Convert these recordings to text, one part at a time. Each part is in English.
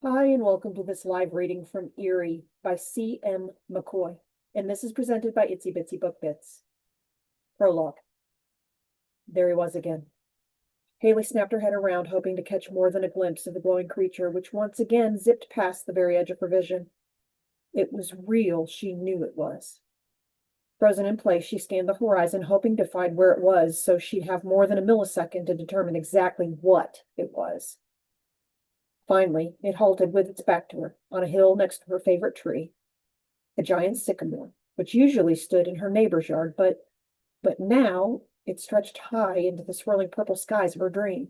Hi, and welcome to this live reading from EERIE by C.M. McCoy, and this is presented by Itsy Bitsy Book Bits. Prologue. There he was again. Hailey snapped her head around, hoping to catch more than a glimpse of the glowing creature, which once again zipped past the very edge of her vision. It was real, she knew it was. Frozen in place, she scanned the horizon, hoping to find where it was, so she'd have more than a millisecond to determine exactly what it was. Finally, it halted with its back to her, on a hill next to her favorite tree, a giant sycamore, which usually stood in her neighbor's yard, but now it stretched high into the swirling purple skies of her dream.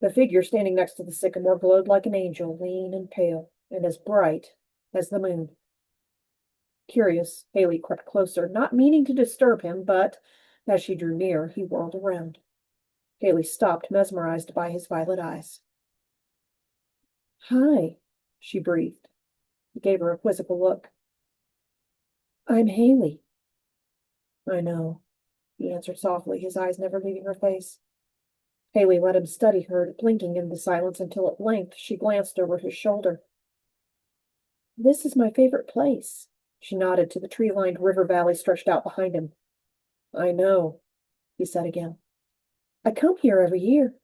The figure standing next to the sycamore glowed like an angel, lean and pale, and as bright as the moon. Curious, Hailey crept closer, not meaning to disturb him, but as she drew near, he whirled around. Hailey stopped, mesmerized by his violet eyes. "Hi," she breathed. He gave her a quizzical look. "I'm Hailey." "I know," he answered softly, his eyes never leaving her face. Hailey let him study her, blinking in the silence until at length she glanced over his shoulder. "This is my favorite place." She nodded to the tree-lined river valley stretched out behind him. "I know," he said again. "I come here every year."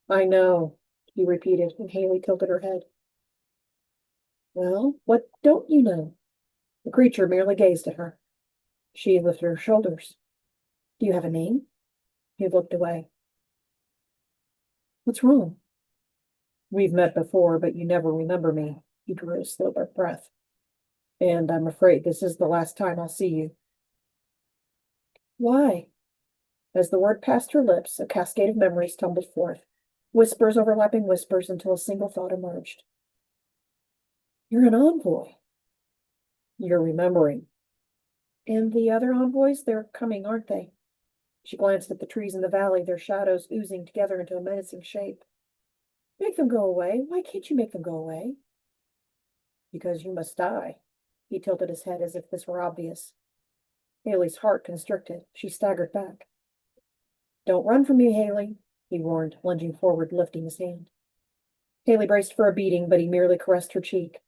"I know," he repeated, and Hailey tilted her head. "Well, what don't you know?" The creature merely gazed at her. She lifted her shoulders. "Do you have a name?" He looked away. "What's wrong?" "We've met before, but you never remember me." He drew a slow breath. "And I'm afraid this is the last time I'll see you." "Why?" As the word passed her lips, a cascade of memories tumbled forth, whispers overlapping whispers until a single thought emerged. "You're an envoy." "You're remembering." "And the other envoys, they're coming, aren't they?" She glanced at the trees in the valley, their shadows oozing together into a menacing shape. "Make them go away. Why can't you make them go away?" "Because you must die." He tilted his head as if this were obvious. Hailey's heart constricted. She staggered back. "Don't run from me, Hailey," he warned, lunging forward, lifting his hand. Hailey braced for a beating, but he merely caressed her cheek.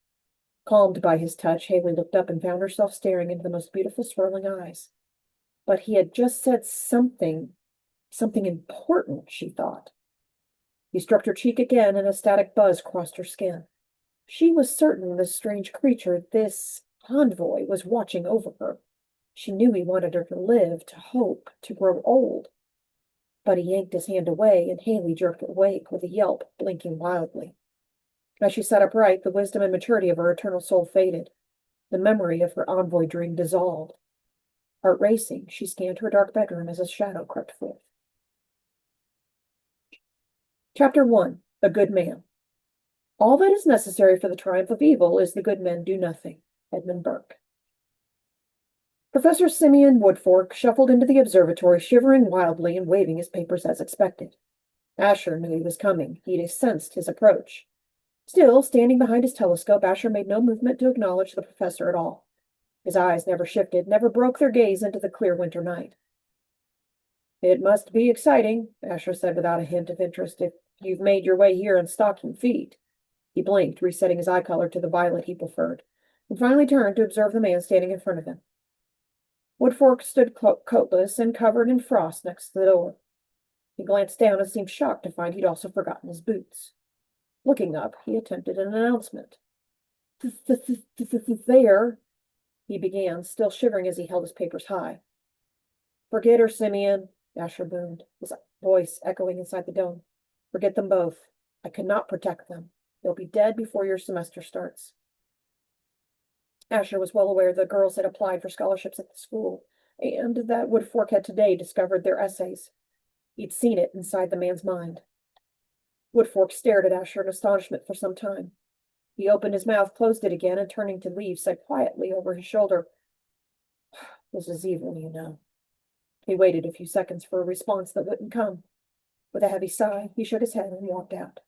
Calmed by his touch, Hailey looked up and found herself staring into the most beautiful swirling eyes. But he had just said something important, she thought. He stroked her cheek again, and a static buzz crossed her skin. She was certain this strange creature, this envoy, was watching over her. She knew he wanted her to live, to hope, to grow old. But he yanked his hand away, and Hailey jerked awake with a yelp, blinking wildly. As she sat upright, the wisdom and maturity of her eternal soul faded. The memory of her envoy dream dissolved. Heart racing, she scanned her dark bedroom as a shadow crept forth. Chapter 1. A Good Man. All that is necessary for the triumph of evil is the good men do nothing. Edmund Burke. Professor Simeon Woodfork shuffled into the observatory, shivering wildly and waving his papers as expected. Asher knew he was coming. He'd sensed his approach. Still, standing behind his telescope, Asher made no movement to acknowledge the professor at all. His eyes never shifted, never broke their gaze into the clear winter night. "It must be exciting," Asher said without a hint of interest, "if you've made your way here in stocking feet." He blinked, resetting his eye color to the violet he preferred, and finally turned to observe the man standing in front of him. Woodfork stood coatless and covered in frost next to the door. He glanced down and seemed shocked to find he'd also forgotten his boots. Looking up, he attempted an announcement. "There," he began, still shivering as he held his papers high. "Forget her, Simeon," Asher boomed, his voice echoing inside the dome. "Forget them both. I cannot protect them. They'll be dead before your semester starts." Asher was well aware the girls had applied for scholarships at the school, and that Woodfork had today discovered their essays. He'd seen it inside the man's mind. Woodfork stared at Asher in astonishment for some time. He opened his mouth, closed it again, and turning to leave, said quietly over his shoulder, "This is evil, you know." He waited a few seconds for a response that wouldn't come. With a heavy sigh, he shook his head and walked out.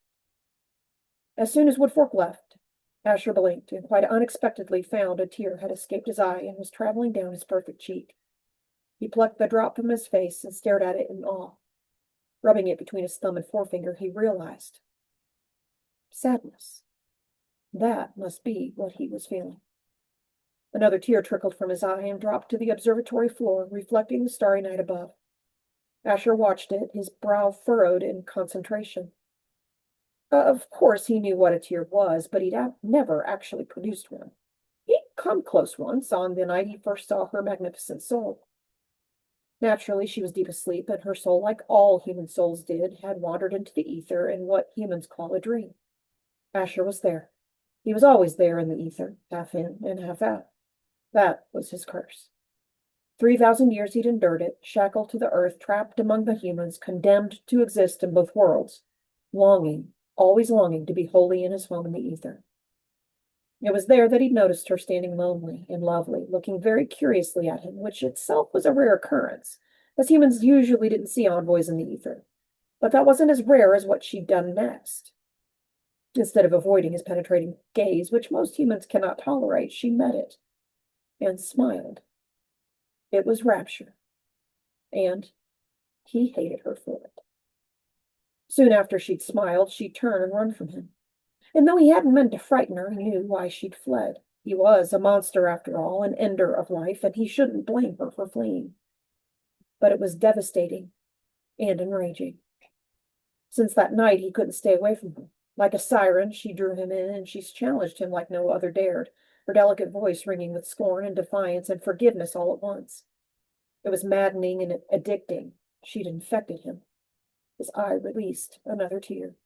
As soon as Woodfork left, Asher blinked and quite unexpectedly found a tear had escaped his eye and was traveling down his perfect cheek. He plucked the drop from his face and stared at it in awe. Rubbing it between his thumb and forefinger, he realized Sadness. That must be what he was feeling. Another tear trickled from his eye and dropped to the observatory floor, reflecting the starry night above. Asher watched it, his brow furrowed in concentration. Of course, he knew what a tear was, but he'd never actually produced one. He'd come close once, on the night he first saw her magnificent soul. Naturally, she was deep asleep, and her soul, like all human souls did, had wandered into the ether in what humans call a dream. Asher was there. He was always there in the ether, half in and half out. That was his curse. 3,000 years he'd endured it, shackled to the earth, trapped among the humans, condemned to exist in both worlds, longing, always longing to be wholly in his home in the ether. It was there that he'd noticed her standing lonely and lovely, looking very curiously at him, which itself was a rare occurrence, as humans usually didn't see envoys in the ether. But that wasn't as rare as what she'd done next. Instead of avoiding his penetrating gaze, which most humans cannot tolerate, she met it and smiled. It was rapture, and he hated her for it. Soon after she'd smiled, she'd turn and run from him. And though he hadn't meant to frighten her, he knew why she'd fled. He was a monster after all, an ender of life, and he shouldn't blame her for fleeing. But it was devastating and enraging. Since that night, he couldn't stay away from her. Like a siren, she drew him in, and she challenged him like no other dared, her delicate voice ringing with scorn and defiance and forgiveness all at once. It was maddening and addicting. She'd infected him. His eye released another tear.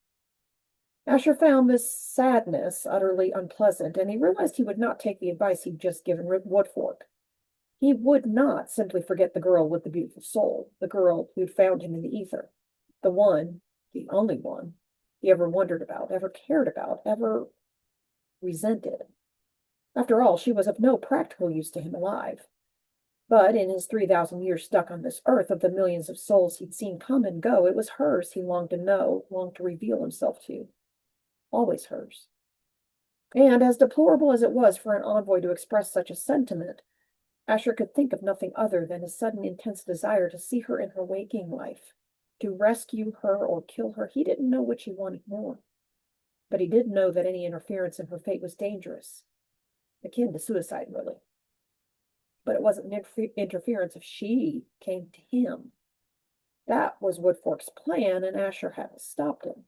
Asher found this sadness utterly unpleasant, and he realized he would not take the advice he'd just given Woodfork. He would not simply forget the girl with the beautiful soul, the girl who'd found him in the ether, the one, the only one, he ever wondered about, ever cared about, ever resented. After all, she was of no practical use to him alive. But in his 3,000 years stuck on this earth, of the millions of souls he'd seen come and go, it was hers he longed to know, longed to reveal himself to. Always hers. And as deplorable as it was for an envoy to express such a sentiment, Asher could think of nothing other than his sudden intense desire to see her in her waking life, to rescue her or kill her. He didn't know which he wanted more, but he did know that any interference in her fate was dangerous, akin to suicide, really. But it wasn't an interference if she came to him. That was Woodfork's plan, and Asher hadn't stopped him.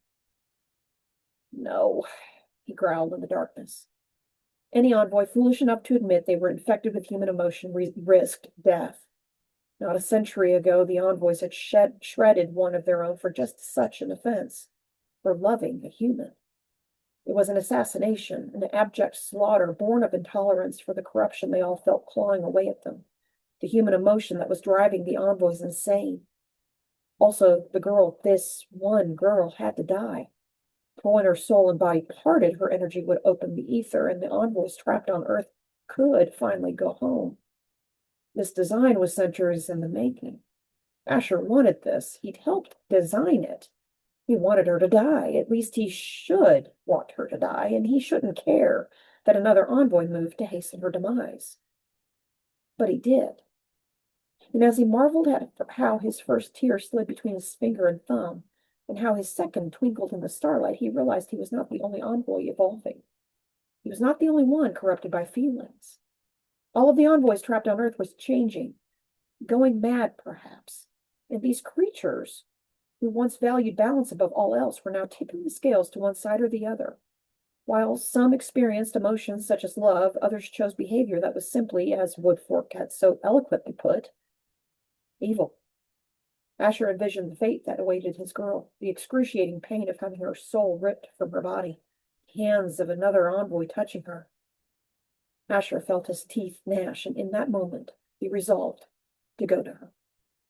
No, he growled in the darkness. Any envoy foolish enough to admit they were infected with human emotion risked death. Not a century ago, the envoys had shredded one of their own for just such an offense, for loving a human. It was an assassination, an abject slaughter born of intolerance for the corruption they all felt clawing away at them, the human emotion that was driving the envoys insane. Also, the girl, this one girl, had to die. For when her soul and body parted, her energy would open the ether, and the envoys trapped on Earth could finally go home. This design was centuries in the making. Asher wanted this. He'd helped design it. He wanted her to die. At least he should want her to die, and he shouldn't care that another envoy moved to hasten her demise. But he did. And as he marveled at how his first tear slid between his finger and thumb, and how his second twinkled in the starlight, he realized he was not the only envoy evolving. He was not the only one corrupted by feelings. All of the envoys trapped on Earth was changing, going mad, perhaps. And these creatures, who once valued balance above all else, were now tipping the scales to one side or the other. While some experienced emotions such as love, others chose behavior that was simply, as Woodfork had so eloquently put, evil. Asher envisioned the fate that awaited his girl, the excruciating pain of having her soul ripped from her body, hands of another envoy touching her. Asher felt his teeth gnash, and in that moment he resolved to go to her.